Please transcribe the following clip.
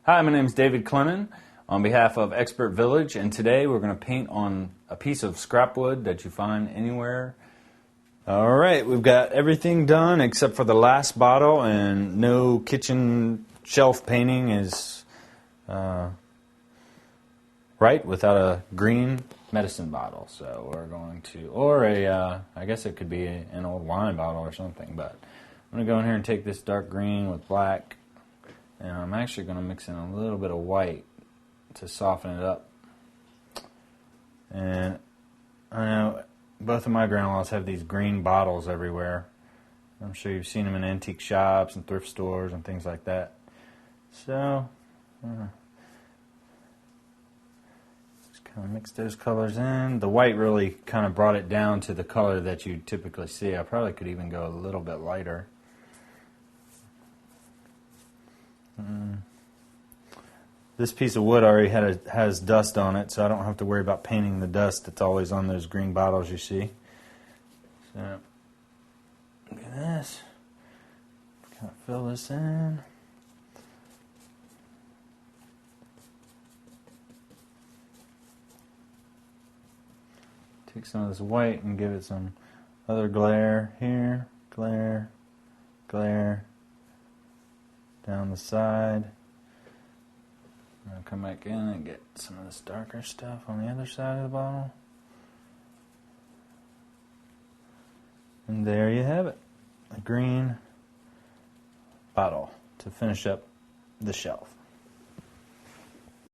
Hi, my name is David Clennon on behalf of Expert Village, and today we're going to paint on a piece of scrap wood that you find anywhere. Alright, we've got everything done except for the last bottle, and no kitchen shelf painting is right without a green medicine bottle. So we're going to, or I guess it could be an old wine bottle or something, but I'm going to go in here and take this dark green with black. And I'm actually going to mix in a little bit of white to soften it up. And I know both of my grandmas have these green bottles everywhere. I'm sure you've seen them in antique shops and thrift stores and things like that. So, just kind of mix those colors in. The white really kind of brought it down to the color that you typically see. I probably could even go a little bit lighter. This piece of wood already has dust on it, so I don't have to worry about painting the dust that's always on those green bottles you see. So, look at this. Kind of fill this in. Take some of this white and give it some other glare here. Glare, glare. Down the side. I'll come back in and get some of this darker stuff on the other side of the bottle. And there you have it. A green bottle to finish up the shelf.